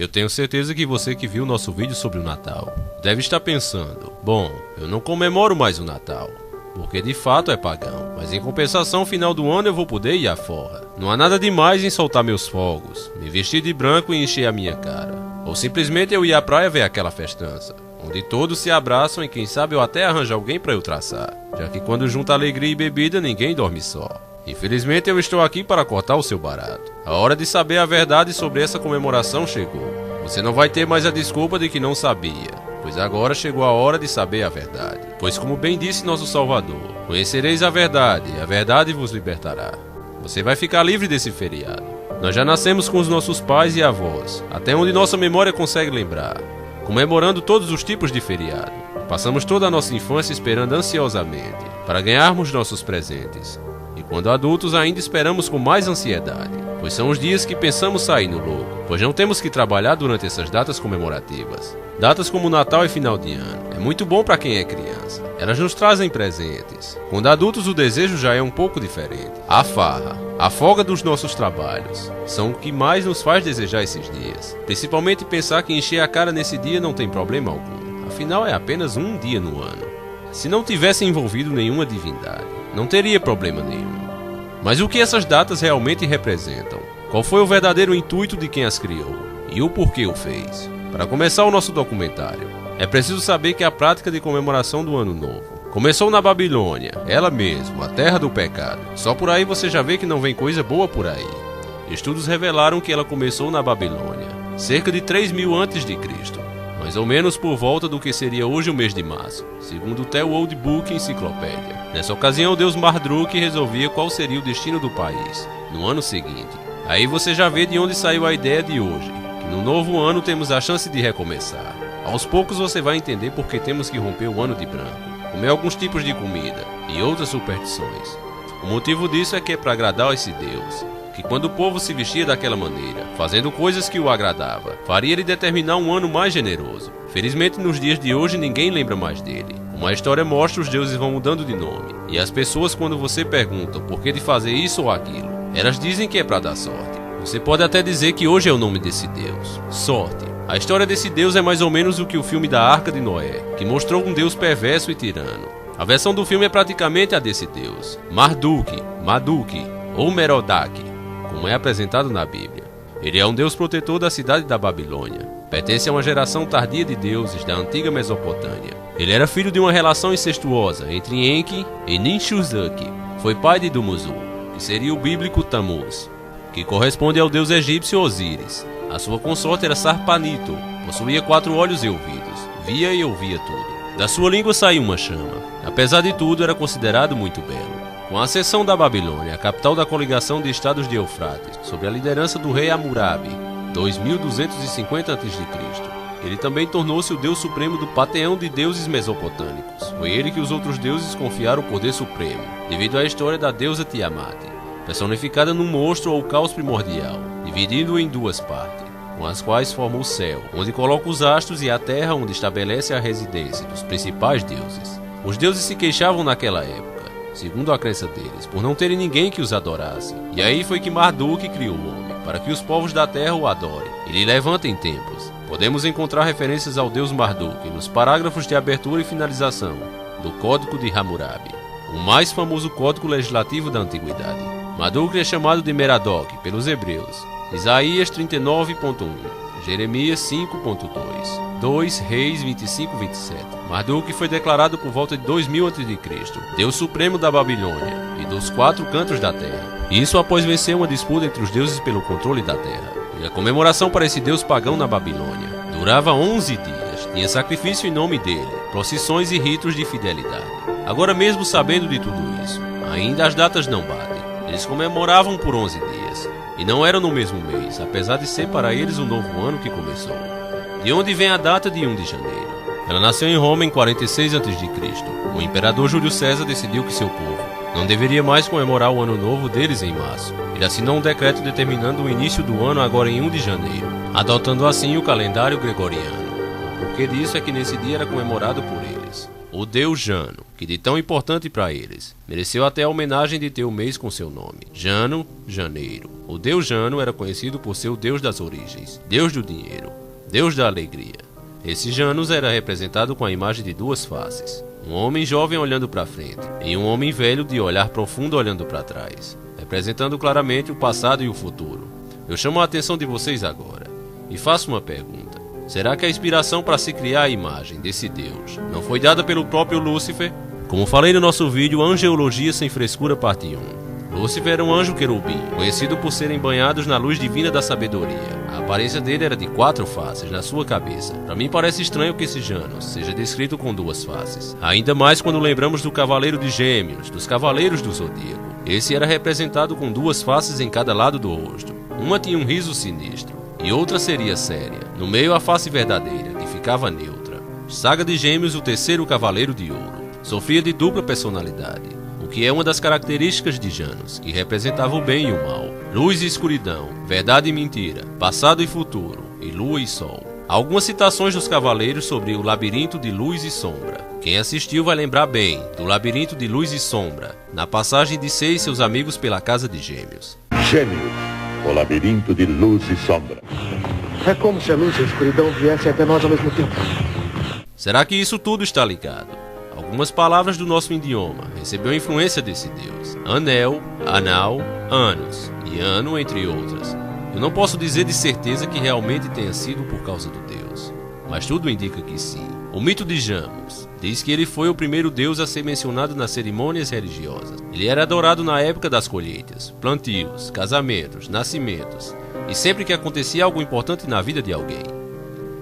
Eu tenho certeza que você que viu nosso vídeo sobre o Natal deve estar pensando: bom, eu não comemoro mais o Natal, porque de fato é pagão, mas em compensação, final do ano eu vou poder ir à forra. Não há nada demais em soltar meus fogos, me vestir de branco e encher a minha cara. Ou simplesmente eu ir à praia ver aquela festança, onde todos se abraçam e quem sabe eu até arranjo alguém para eu traçar, já que quando junta alegria e bebida ninguém dorme só. Infelizmente eu estou aqui para cortar o seu barato. A hora de saber a verdade sobre essa comemoração chegou. Você não vai ter mais a desculpa de que não sabia, pois agora chegou a hora de saber a verdade. Pois como bem disse nosso Salvador, conhecereis a verdade e a verdade vos libertará. Você vai ficar livre desse feriado. Nós já nascemos com os nossos pais e avós, até onde nossa memória consegue lembrar, comemorando todos os tipos de feriado. Passamos toda a nossa infância esperando ansiosamente para ganharmos nossos presentes. E quando adultos ainda esperamos com mais ansiedade, pois são os dias que pensamos sair no lucro, pois não temos que trabalhar durante essas datas comemorativas. Datas como Natal e final de ano, é muito bom para quem é criança. Elas nos trazem presentes. Quando adultos o desejo já é um pouco diferente. A farra, a folga dos nossos trabalhos, são o que mais nos faz desejar esses dias. Principalmente pensar que encher a cara nesse dia não tem problema algum. Afinal é apenas um dia no ano. Se não tivesse envolvido nenhuma divindade, não teria problema nenhum. Mas o que essas datas realmente representam? Qual foi o verdadeiro intuito de quem as criou? E o porquê o fez? Para começar o nosso documentário, é preciso saber que a prática de comemoração do Ano Novo começou na Babilônia, ela mesma, a terra do pecado. Só por aí você já vê que não vem coisa boa por aí. Estudos revelaram que ela começou na Babilônia, cerca de 3.000 a.C., mais ou menos por volta do que seria hoje o mês de março, segundo o The Old Book Enciclopédia. Nessa ocasião, o deus Marduk resolvia qual seria o destino do país no ano seguinte. Aí você já vê de onde saiu a ideia de hoje, que no novo ano temos a chance de recomeçar. Aos poucos você vai entender por que temos que romper o ano de branco, comer alguns tipos de comida e outras superstições. O motivo disso é que é para agradar a esse deus, que quando o povo se vestia daquela maneira, fazendo coisas que o agradava, faria ele determinar um ano mais generoso. Felizmente nos dias de hoje ninguém lembra mais dele. Como a história mostra, os deuses vão mudando de nome, e as pessoas, quando você pergunta por que de fazer isso ou aquilo, elas dizem que é para dar sorte. Você pode até dizer que hoje é o nome desse deus, sorte. A história desse deus é mais ou menos o que o filme da Arca de Noé, que mostrou um deus perverso e tirano. A versão do filme é praticamente a desse deus, Marduk, ou Merodach, como é apresentado na Bíblia. Ele é um deus protetor da cidade da Babilônia. Pertence a uma geração tardia de deuses da antiga Mesopotâmia. Ele era filho de uma relação incestuosa entre Enki e Ninshuzak. Foi pai de Dumuzi, que seria o bíblico Tammuz, que corresponde ao deus egípcio Osíris. A sua consorte era Sarpanito, possuía 4 olhos e ouvidos, via e ouvia tudo. Da sua língua saía uma chama. Apesar de tudo, era considerado muito belo. Com a ascensão da Babilônia, a capital da coligação de estados de Eufrates, sob a liderança do rei Hammurabi, 2250 a.C., ele também tornou-se o deus supremo do panteão de deuses mesopotâmicos. Foi ele que os outros deuses confiaram o poder supremo, devido à história da deusa Tiamat, personificada num monstro ou caos primordial, dividindo-o em 2 partes, com as quais forma o céu, onde coloca os astros, e a terra, onde estabelece a residência dos principais deuses. Os deuses se queixavam naquela época, segundo a crença deles, por não terem ninguém que os adorasse. E aí foi que Marduk criou o homem, para que os povos da terra o adorem e lhe levantem templos. Podemos encontrar referências ao deus Marduk nos parágrafos de abertura e finalização do Código de Hammurabi, o mais famoso código legislativo da antiguidade. Marduk é chamado de Merodach pelos hebreus. Isaías 39.1, Jeremias 5.2, 2 Reis 25:27. Marduk foi declarado por volta de 2000 a.C., deus supremo da Babilônia e dos 4 cantos da terra. Isso após vencer uma disputa entre os deuses pelo controle da terra. E a comemoração para esse deus pagão na Babilônia durava 11 dias, tinha sacrifício em nome dele, procissões e ritos de fidelidade. Agora, mesmo sabendo de tudo isso, ainda as datas não batem. Eles comemoravam por 11 dias, e não eram no mesmo mês, apesar de ser para eles o novo ano que começou. De onde vem a data de 1 de janeiro? Ela nasceu em Roma em 46 a.C. O imperador Júlio César decidiu que seu povo não deveria mais comemorar o ano novo deles em março. Ele assinou um decreto determinando o início do ano agora em 1 de janeiro, adotando assim o calendário gregoriano. O porquê disso é que nesse dia era comemorado por eles o deus Jano, que de tão importante para eles, mereceu até a homenagem de ter o mês com seu nome, Jano, janeiro. O deus Jano era conhecido por ser o deus das origens, deus do dinheiro, deus da alegria. Esse Janus era representado com a imagem de duas faces, um homem jovem olhando para frente e um homem velho de olhar profundo olhando para trás, representando claramente o passado e o futuro. Eu chamo a atenção de vocês agora e faço uma pergunta. Será que a inspiração para se criar a imagem desse Deus não foi dada pelo próprio Lúcifer? Como falei no nosso vídeo Angeologia Sem Frescura Parte 1, Lúcifer era um anjo querubim, conhecido por serem banhados na luz divina da sabedoria. A aparência dele era de 4 faces na sua cabeça. Para mim parece estranho que esse Janus seja descrito com 2 faces. Ainda mais quando lembramos do Cavaleiro de Gêmeos, dos Cavaleiros do Zodíaco. Esse era representado com 2 faces em cada lado do rosto. Uma tinha um riso sinistro e outra seria séria. No meio, a face verdadeira, que ficava neutra. Saga de Gêmeos, o terceiro Cavaleiro de Ouro, sofria de dupla personalidade, o que é uma das características de Janus, que representava o bem e o mal, luz e escuridão, verdade e mentira, passado e futuro, e lua e sol. Há algumas citações dos cavaleiros sobre o labirinto de luz e sombra. Quem assistiu vai lembrar bem do labirinto de luz e sombra, na passagem de Sei e seus amigos pela casa de Gêmeos. Gêmeos, o labirinto de luz e sombra. É como se a luz e a escuridão viessem até nós ao mesmo tempo. Será que isso tudo está ligado? Algumas palavras do nosso idioma recebeu influência desse deus. Anel, anal, anos e ano, entre outras. Eu não posso dizer de certeza que realmente tenha sido por causa do deus, mas tudo indica que sim. O mito de Janus diz que ele foi o primeiro deus a ser mencionado nas cerimônias religiosas. Ele era adorado na época das colheitas, plantios, casamentos, nascimentos e sempre que acontecia algo importante na vida de alguém.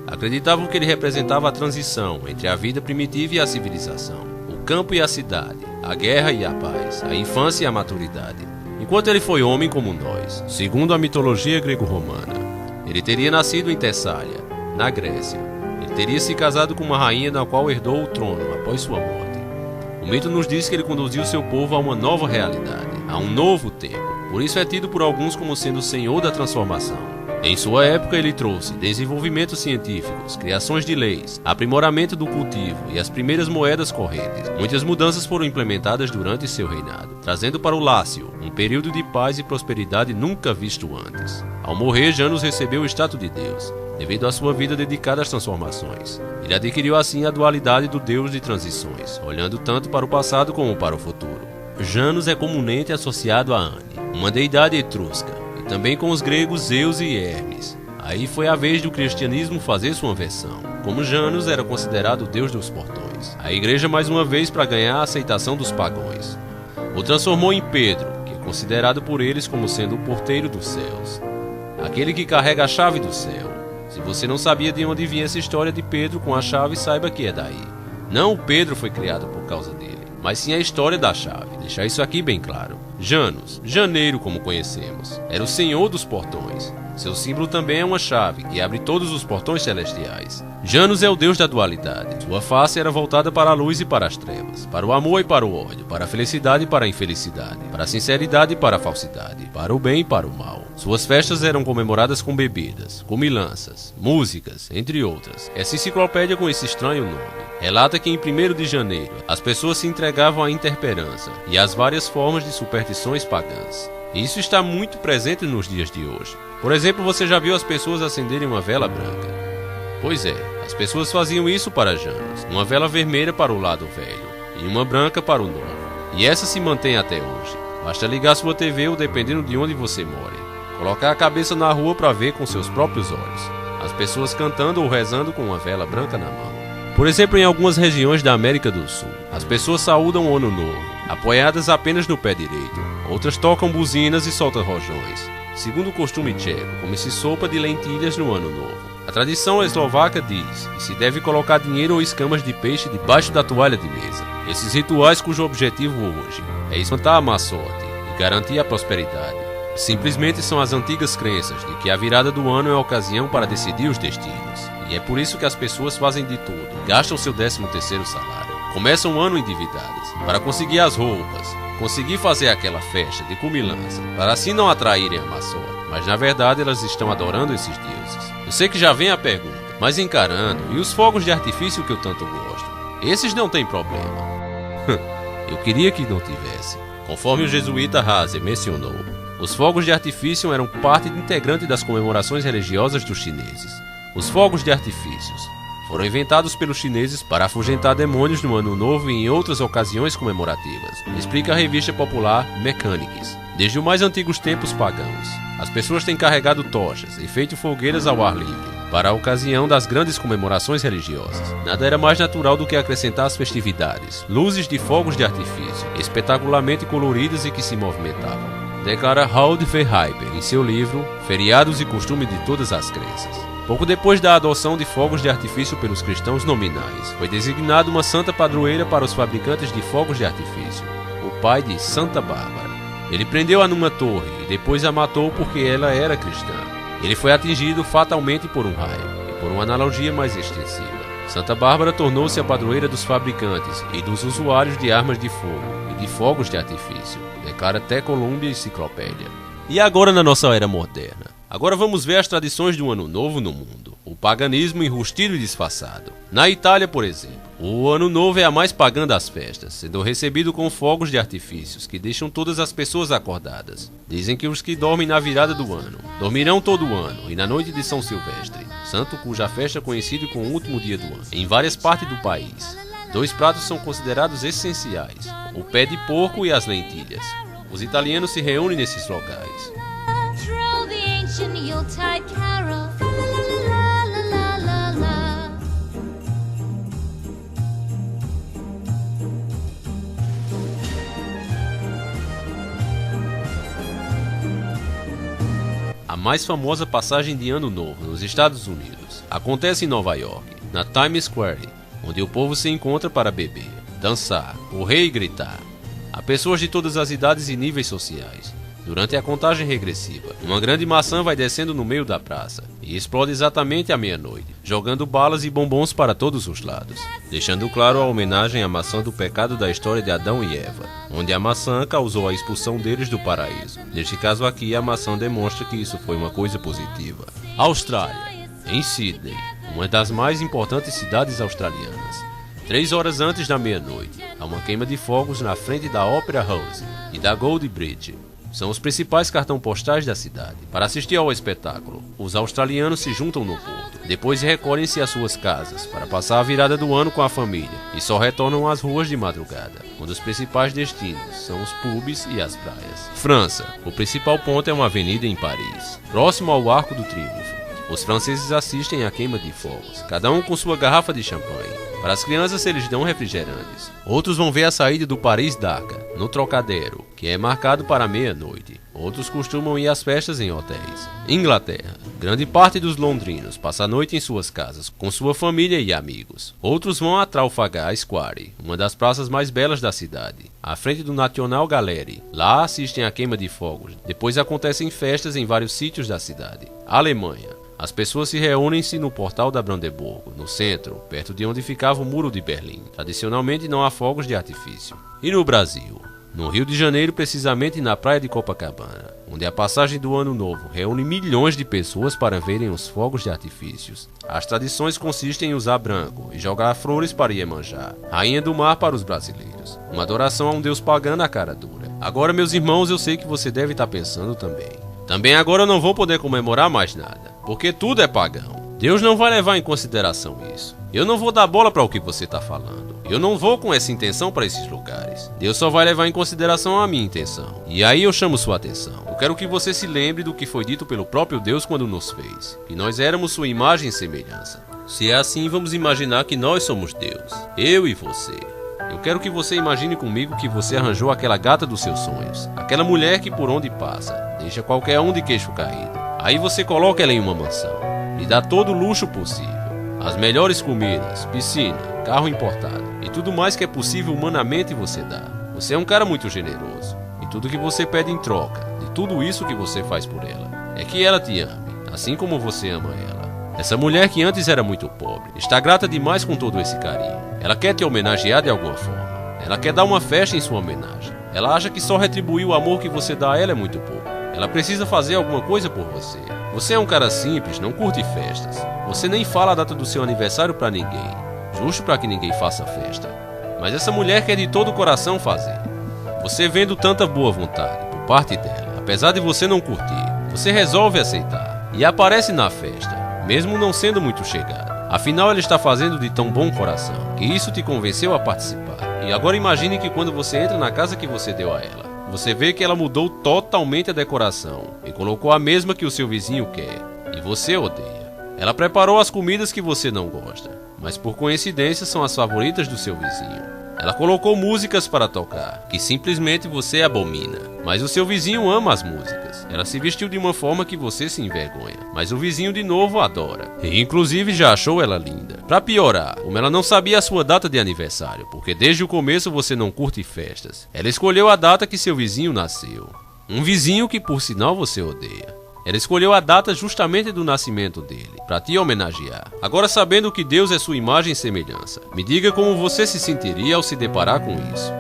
Acreditavam que ele representava a transição entre a vida primitiva e a civilização, o campo e a cidade, a guerra e a paz, a infância e a maturidade. Enquanto ele foi homem como nós, segundo a mitologia grego-romana, ele teria nascido em Tessália, na Grécia. Ele teria se casado com uma rainha na qual herdou o trono após sua morte. O mito nos diz que ele conduziu seu povo a uma nova realidade, a um novo tempo. Por isso é tido por alguns como sendo o senhor da transformação. Em sua época ele trouxe desenvolvimentos científicos, criações de leis, aprimoramento do cultivo e as primeiras moedas correntes. Muitas mudanças foram implementadas durante seu reinado, trazendo para o Lácio um período de paz e prosperidade nunca visto antes. Ao morrer, Janus recebeu o status de Deus, devido à sua vida dedicada às transformações. Ele adquiriu assim a dualidade do Deus de transições, olhando tanto para o passado como para o futuro. Janus é comumente associado a Ane, uma deidade etrusca, também com os gregos Zeus e Hermes. Aí foi a vez do cristianismo fazer sua versão. Como Janus era considerado o deus dos portões, a igreja mais uma vez para ganhar a aceitação dos pagãos o transformou em Pedro, que é considerado por eles como sendo o porteiro dos céus, aquele que carrega a chave do céu. Se você não sabia de onde vinha essa história de Pedro com a chave, saiba que é daí. Não o Pedro foi criado por causa dele, mas sim a história da chave. Deixar isso aqui bem claro. Janus, janeiro como conhecemos, era o senhor dos portões. Seu símbolo também é uma chave que abre todos os portões celestiais. Janus é o deus da dualidade. Sua face era voltada para a luz e para as trevas, para o amor e para o ódio, para a felicidade e para a infelicidade, para a sinceridade e para a falsidade, para o bem e para o mal. Suas festas eram comemoradas com bebidas, comilanças, músicas, entre outras. Essa enciclopédia com esse estranho nome relata que em 1º de janeiro as pessoas se entregavam à interperança e às várias formas de superstições pagãs. Isso está muito presente nos dias de hoje. Por exemplo, você já viu as pessoas acenderem uma vela branca? Pois é, as pessoas faziam isso para Janus, uma vela vermelha para o lado velho e uma branca para o novo. E essa se mantém até hoje. Basta ligar sua TV ou, dependendo de onde você mora, colocar a cabeça na rua para ver com seus próprios olhos as pessoas cantando ou rezando com uma vela branca na mão. Por exemplo, em algumas regiões da América do Sul, as pessoas saúdam o Ano Novo, apoiadas apenas no pé direito. Outras tocam buzinas e soltam rojões. Segundo o costume tcheco, come-se sopa de lentilhas no Ano Novo. A tradição eslovaca diz que se deve colocar dinheiro ou escamas de peixe debaixo da toalha de mesa. Esses rituais cujo objetivo hoje é espantar a má sorte e garantir a prosperidade, simplesmente são as antigas crenças de que a virada do ano é a ocasião para decidir os destinos. E é por isso que as pessoas fazem de tudo, gastam seu 13º salário, começam o ano endividadas, para conseguir as roupas, conseguir fazer aquela festa de comilança, para assim não atraírem a má sorte. Mas na verdade elas estão adorando esses deuses. Eu sei que já vem a pergunta, mas encarando, e os fogos de artifício que eu tanto gosto? Esses não tem problema. Eu queria que não tivesse. Conforme o jesuíta Haase mencionou, os fogos de artifício eram parte integrante das comemorações religiosas dos chineses. Os fogos de artifícios foram inventados pelos chineses para afugentar demônios no Ano Novo e em outras ocasiões comemorativas, explica a revista popular Mechanics. Desde os mais antigos tempos pagãos, as pessoas têm carregado tochas e feito fogueiras ao ar livre para a ocasião das grandes comemorações religiosas. Nada era mais natural do que acrescentar às festividades luzes de fogos de artifício, espetacularmente coloridas e que se movimentavam, declara Howard Verheiper em seu livro Feriados e Costume de Todas as Crenças. Pouco depois da adoção de fogos de artifício pelos cristãos nominais, foi designada uma santa padroeira para os fabricantes de fogos de artifício, o pai de Santa Bárbara. Ele prendeu-a numa torre e depois a matou porque ela era cristã. Ele foi atingido fatalmente por um raio, e por uma analogia mais extensiva, Santa Bárbara tornou-se a padroeira dos fabricantes e dos usuários de armas de fogo e de fogos de artifício, declara The Columbia Enciclopédia. E agora na nossa era moderna? Agora vamos ver as tradições do Ano Novo no mundo. O paganismo enrustido e disfarçado. Na Itália, por exemplo, o Ano Novo é a mais pagã das festas, sendo recebido com fogos de artifícios que deixam todas as pessoas acordadas. Dizem que os que dormem na virada do ano dormirão todo o ano e na noite de São Silvestre, santo cuja festa é conhecida como o último dia do ano. Em várias partes do país, 2 pratos são considerados essenciais: o pé de porco e as lentilhas. Os italianos se reúnem nesses locais. A mais famosa passagem de Ano Novo nos Estados Unidos acontece em Nova York, na Times Square, onde o povo se encontra para beber, dançar, correr e gritar. Há pessoas de todas as idades e níveis sociais. Durante a contagem regressiva, uma grande maçã vai descendo no meio da praça e explode exatamente à meia-noite, jogando balas e bombons para todos os lados, deixando claro a homenagem à maçã do pecado da história de Adão e Eva, onde a maçã causou a expulsão deles do paraíso. Neste caso aqui, a maçã demonstra que isso foi uma coisa positiva. Austrália, em Sydney, uma das mais importantes cidades australianas. 3 horas antes da meia-noite, há uma queima de fogos na frente da Opera House e da Gold Bridge. São os principais cartões postais da cidade. Para assistir ao espetáculo, os australianos se juntam no porto. Depois recolhem-se às suas casas para passar a virada do ano com a família e só retornam às ruas de madrugada, onde os principais destinos são os pubs e as praias. França. O principal ponto é uma avenida em Paris, próximo ao Arco do Triunfo. Os franceses assistem à queima de fogos, cada um com sua garrafa de champanhe. Para as crianças eles dão refrigerantes. Outros vão ver a saída do Paris-Dakar, no Trocadero, que é marcado para meia-noite. Outros costumam ir às festas em hotéis. Inglaterra. Grande parte dos londrinos passa a noite em suas casas, com sua família e amigos. Outros vão a Trafalgar Square, uma das praças mais belas da cidade, à frente do National Gallery. Lá assistem à queima de fogos. Depois acontecem festas em vários sítios da cidade. Alemanha. As pessoas se reúnem-se no Portal da Brandeburgo, no centro, perto de onde ficava o Muro de Berlim. Tradicionalmente não há fogos de artifício. E no Brasil? No Rio de Janeiro, precisamente na praia de Copacabana, onde a passagem do Ano Novo reúne milhões de pessoas para verem os fogos de artifícios. As tradições consistem em usar branco e jogar flores para Iemanjá, rainha do mar para os brasileiros. Uma adoração a um deus pagão na cara dura. Agora, meus irmãos, eu sei que você deve estar pensando também agora eu não vou poder comemorar mais nada, porque tudo é pagão. Deus não vai levar em consideração isso. Eu não vou dar bola para o que você está falando. Eu não vou com essa intenção para esses lugares. Deus só vai levar em consideração a minha intenção. E aí eu chamo sua atenção. Eu quero que você se lembre do que foi dito pelo próprio Deus quando nos fez, que nós éramos sua imagem e semelhança. Se é assim, vamos imaginar que nós somos Deus, eu e você. Eu quero que você imagine comigo que você arranjou aquela gata dos seus sonhos, aquela mulher que por onde passa, deixa qualquer um de queixo caído. Aí você coloca ela em uma mansão, lhe dá todo o luxo possível, as melhores comidas, piscina, carro importado e tudo mais que é possível humanamente você dá. Você é um cara muito generoso e tudo que você pede em troca de tudo isso que você faz por ela é que ela te ame, assim como você ama ela. Essa mulher que antes era muito pobre está grata demais com todo esse carinho. Ela quer te homenagear de alguma forma. Ela quer dar uma festa em sua homenagem. Ela acha que só retribuir o amor que você dá a ela é muito pouco. Ela precisa fazer alguma coisa por você. Você é um cara simples, não curte festas. Você nem fala a data do seu aniversário pra ninguém. justo para que ninguém faça festa. Mas essa mulher quer de todo o coração fazer. Você vendo tanta boa vontade por parte dela, apesar de você não curtir, você resolve aceitar e aparece na festa, mesmo não sendo muito chegado. Afinal, ela está fazendo de tão bom coração que isso te convenceu a participar. E agora imagine que quando você entra na casa que você deu a ela, você vê que ela mudou totalmente a decoração e colocou a mesma que o seu vizinho quer e você odeia. Ela preparou as comidas que você não gosta, mas por coincidência são as favoritas do seu vizinho. Ela colocou músicas para tocar, que simplesmente você abomina, mas o seu vizinho ama as músicas. Ela se vestiu de uma forma que você se envergonha, mas o vizinho de novo adora, e inclusive já achou ela linda. Pra piorar, como ela não sabia a sua data de aniversário, porque desde o começo você não curte festas, ela escolheu a data que seu vizinho nasceu. Um vizinho que por sinal você odeia. Ela escolheu a data justamente do nascimento dele, para te homenagear. Agora, sabendo que Deus é sua imagem e semelhança, me diga como você se sentiria ao se deparar com isso.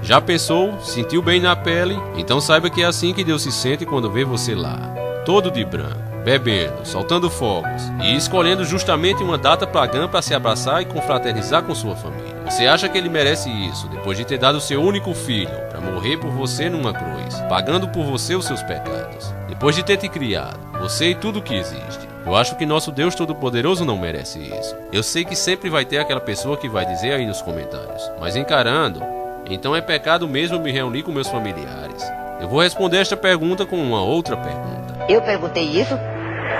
Já pensou? Sentiu bem na pele? Então saiba que é assim que Deus se sente quando vê você lá, todo de branco, bebendo, soltando fogos e escolhendo justamente uma data pagã para se abraçar e confraternizar com sua família. Você acha que ele merece isso depois de ter dado seu único filho para morrer por você numa cruz, pagando por você os seus pecados, depois de ter te criado, você e tudo que existe? Eu acho que nosso Deus Todo-Poderoso não merece isso. Eu sei que sempre vai ter aquela pessoa que vai dizer aí nos comentários, mas encarando, então é pecado mesmo me reunir com meus familiares. Eu vou responder esta pergunta com uma outra pergunta. Eu perguntei isso?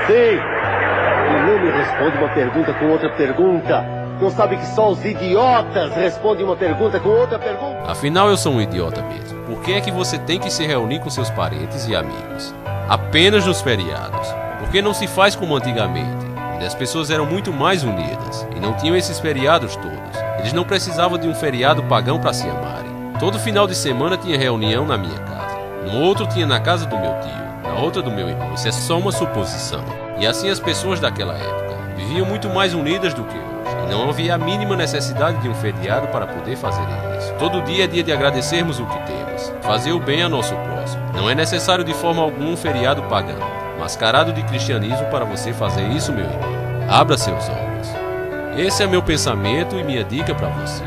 Sim! E não me responde uma pergunta com outra pergunta. Não sabe que só os idiotas respondem uma pergunta com outra pergunta? Afinal, eu sou um idiota mesmo. Por que é que você tem que se reunir com seus parentes e amigos apenas nos feriados? Por que não se faz como antigamente, onde as pessoas eram muito mais unidas e não tinham esses feriados todos? Eles não precisavam de um feriado pagão para se amarem. Todo final de semana tinha reunião na minha casa. No outro tinha na casa do meu tio, na outra do meu irmão. Isso é só uma suposição. E assim as pessoas daquela época viviam muito mais unidas do que hoje. E não havia a mínima necessidade de um feriado para poder fazer isso. Todo dia é dia de agradecermos o que temos, fazer o bem a nosso próximo. Não é necessário de forma alguma um feriado pagão, mascarado de cristianismo para você fazer isso, meu irmão. Abra seus olhos. Esse é meu pensamento e minha dica para você.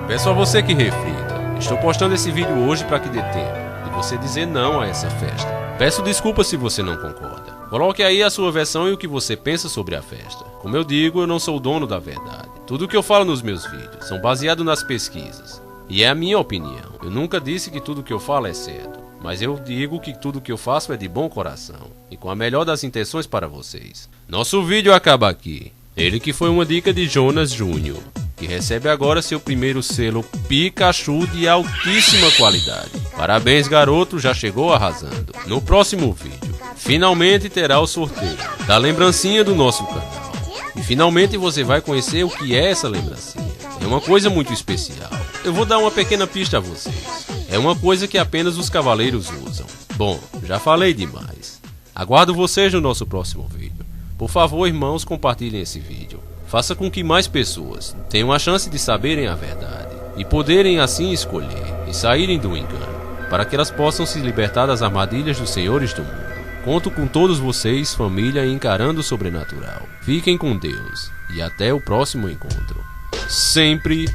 Peço a você que reflita. Estou postando esse vídeo hoje para que dê tempo de você dizer não a essa festa. Peço desculpas se você não concorda. Coloque aí a sua versão e o que você pensa sobre a festa. Como eu digo, eu não sou o dono da verdade. Tudo o que eu falo nos meus vídeos são baseados nas pesquisas. E é a minha opinião. Eu nunca disse que tudo o que eu falo é certo. Mas eu digo que tudo o que eu faço é de bom coração e com a melhor das intenções para vocês. Nosso vídeo acaba aqui. Ele que foi uma dica de Jonas Júnior, que recebe agora seu primeiro selo Pikachu de altíssima qualidade. Parabéns, garoto, já chegou arrasando. No próximo vídeo, finalmente terá o sorteio da lembrancinha do nosso canal. E finalmente você vai conhecer o que é essa lembrancinha. É uma coisa muito especial. Eu vou dar uma pequena pista a vocês. É uma coisa que apenas os cavaleiros usam. Bom, já falei demais. Aguardo vocês no nosso próximo vídeo. Por favor, irmãos, compartilhem esse vídeo. Faça com que mais pessoas tenham a chance de saberem a verdade e poderem assim escolher e saírem do engano, para que elas possam se libertar das armadilhas dos senhores do mundo. Conto com todos vocês, família, encarando o sobrenatural. Fiquem com Deus e até o próximo encontro. Sempre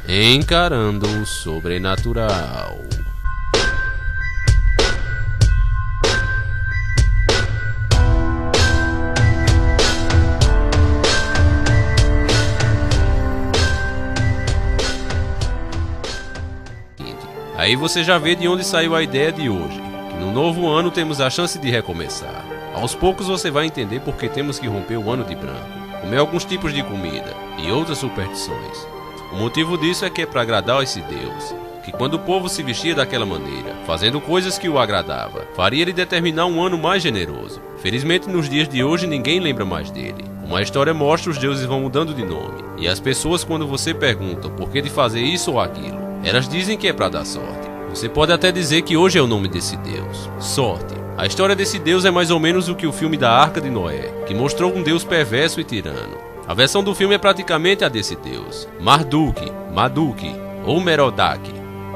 encarando o sobrenatural. Aí você já vê de onde saiu a ideia de hoje, que no novo ano temos a chance de recomeçar. Aos poucos você vai entender por que temos que romper o ano de branco, comer alguns tipos de comida e outras superstições. O motivo disso é que é para agradar esse Deus, que quando o povo se vestia daquela maneira, fazendo coisas que o agradava, faria ele determinar um ano mais generoso. Felizmente nos dias de hoje ninguém lembra mais dele. Como a história mostra, os deuses vão mudando de nome, e as pessoas, quando você pergunta por que de fazer isso ou aquilo, elas dizem que é para dar sorte. Você pode até dizer que hoje é o nome desse Deus, sorte. A história desse Deus é mais ou menos o que o filme da Arca de Noé, que mostrou um Deus perverso e tirano. A versão do filme é praticamente a desse Deus, Marduk ou Merodach,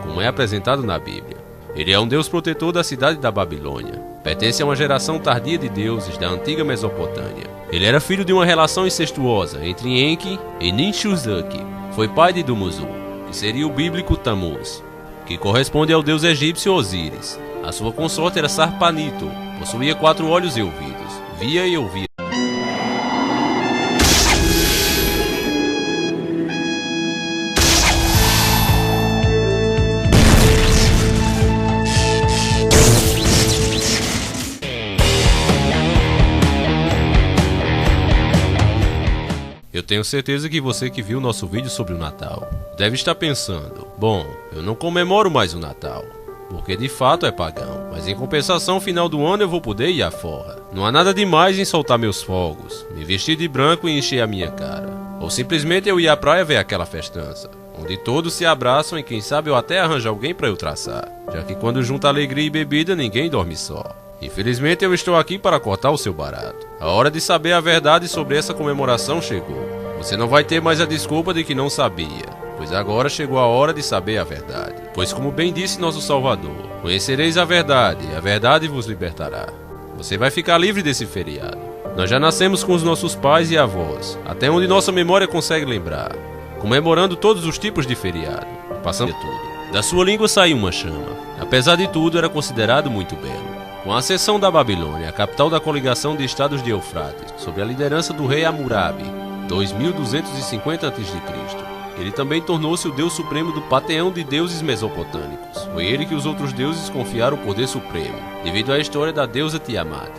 como é apresentado na Bíblia. Ele é um Deus protetor da cidade da Babilônia. pertence a uma geração tardia de deuses da antiga Mesopotâmia. Ele era filho de uma relação incestuosa entre Enki e Ninshuzaki. Foi pai de Dumuzi, que seria o bíblico Tammuz, que corresponde ao deus egípcio Osíris. A sua consorte era Sarpanito, possuía 4 olhos e ouvidos, via e ouvia. Eu tenho certeza que você que viu nosso vídeo sobre o Natal deve estar pensando: bom, eu não comemoro mais o Natal, porque de fato é pagão, mas em compensação, final do ano eu vou poder ir à forra. Não há nada demais em soltar meus fogos, me vestir de branco e encher a minha cara. Ou simplesmente eu ir à praia ver aquela festança, onde todos se abraçam e quem sabe eu até arranjo alguém para eu traçar, já que quando junta alegria e bebida ninguém dorme só. Infelizmente eu estou aqui para cortar o seu barato. A hora de saber a verdade sobre essa comemoração chegou. Você não vai ter mais a desculpa de que não sabia, pois agora chegou a hora de saber a verdade. Pois como bem disse nosso Salvador, conhecereis a verdade e a verdade vos libertará. Você vai ficar livre desse feriado. Nós já nascemos com os nossos pais e avós, até onde nossa memória consegue lembrar, comemorando todos os tipos de feriado, passando tudo. Da sua língua saiu uma chama. Apesar de tudo, era considerado muito belo. Com a ascensão da Babilônia, a capital da coligação de estados de Eufrates, sob a liderança do rei Hammurabi, 2250 a.C., ele também tornou-se o deus supremo do panteão de deuses mesopotâmicos. Foi ele que os outros deuses confiaram o poder supremo, devido à história da deusa Tiamat,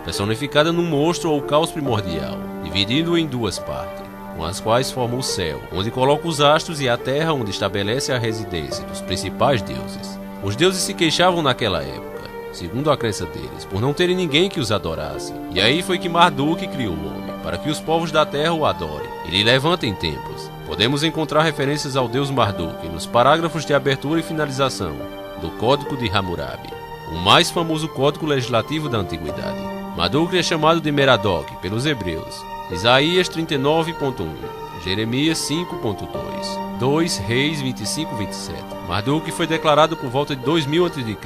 personificada num monstro ou caos primordial, dividindo-o em 2 partes, com as quais forma o céu, onde coloca os astros, e a terra, onde estabelece a residência dos principais deuses. Os deuses se queixavam naquela época, segundo a crença deles, por não terem ninguém que os adorasse. E aí foi que Marduk criou o homem, para que os povos da terra o adorem. Ele levanta em templos. Podemos encontrar referências ao deus Marduk nos parágrafos de abertura e finalização do Código de Hammurabi, o mais famoso código legislativo da antiguidade. Marduk é chamado de Merodach pelos hebreus. Isaías 39.1, Jeremias 5.2, 2 Reis 25:27. Marduk foi declarado por volta de 2000 a.C.,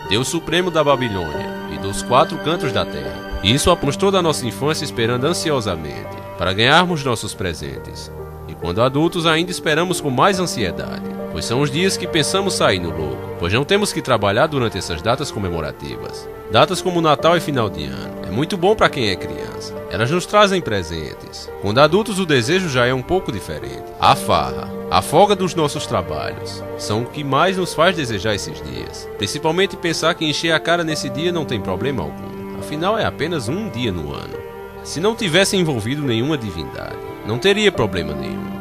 Deus Supremo da Babilônia e dos 4 cantos da terra. Isso após toda a nossa infância esperando ansiosamente para ganharmos nossos presentes. E quando adultos ainda esperamos com mais ansiedade, pois são os dias que pensamos sair no louco, pois não temos que trabalhar durante essas datas comemorativas. Datas como Natal e final de ano é muito bom para quem é criança. Elas nos trazem presentes. Quando adultos o desejo já é um pouco diferente. A farra, a folga dos nossos trabalhos, são o que mais nos faz desejar esses dias. Principalmente pensar que encher a cara nesse dia não tem problema algum. Afinal é apenas um dia no ano. Se não tivesse envolvido nenhuma divindade, não teria problema nenhum.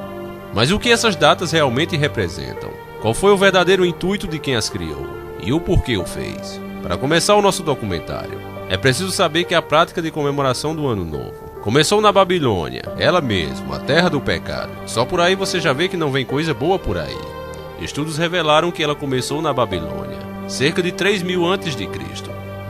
Mas o que essas datas realmente representam? Qual foi o verdadeiro intuito de quem as criou? E o porquê o fez? Para começar o nosso documentário, é preciso saber que a prática de comemoração do Ano Novo começou na Babilônia, ela mesma, a terra do pecado. Só por aí você já vê que não vem coisa boa por aí. Estudos revelaram que ela começou na Babilônia, cerca de 3000 a.C.,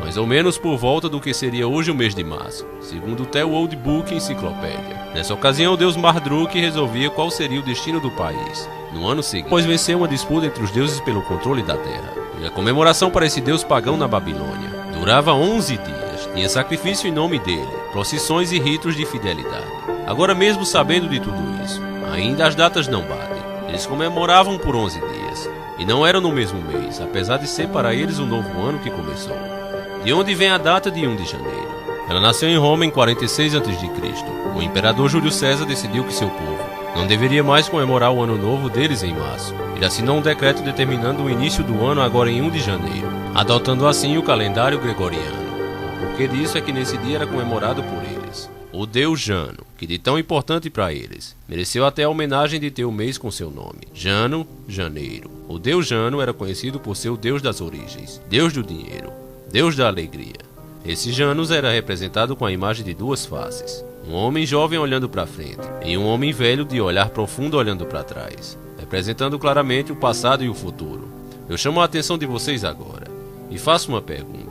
mais ou menos por volta do que seria hoje o mês de março, segundo o The Old Book Enciclopédia. Nessa ocasião, o deus Marduk resolvia qual seria o destino do país no ano seguinte, após vencer uma disputa entre os deuses pelo controle da terra. E a comemoração para esse deus pagão na Babilônia durava 11 dias, tinha sacrifício em nome dele, procissões e ritos de fidelidade. Agora, mesmo sabendo de tudo isso, ainda as datas não batem. Eles comemoravam por 11 dias, e não eram no mesmo mês, apesar de ser para eles o novo ano que começou. De onde vem a data de 1 de janeiro? Ela nasceu em Roma em 46 a.C. O imperador Júlio César decidiu que seu povo não deveria mais comemorar o ano novo deles em março. Ele assinou um decreto determinando o início do ano agora em 1 de janeiro, adotando assim o calendário gregoriano. O porquê disso é que nesse dia era comemorado por eles o deus Jano, que de tão importante para eles, mereceu até a homenagem de ter o mês com seu nome, Jano, janeiro. O deus Jano era conhecido por ser o deus das origens, deus do dinheiro, deus da alegria. Esse Janus era representado com a imagem de 2 faces, um homem jovem olhando para frente e um homem velho de olhar profundo olhando para trás, representando claramente o passado e o futuro. Eu chamo a atenção de vocês agora e faço uma pergunta.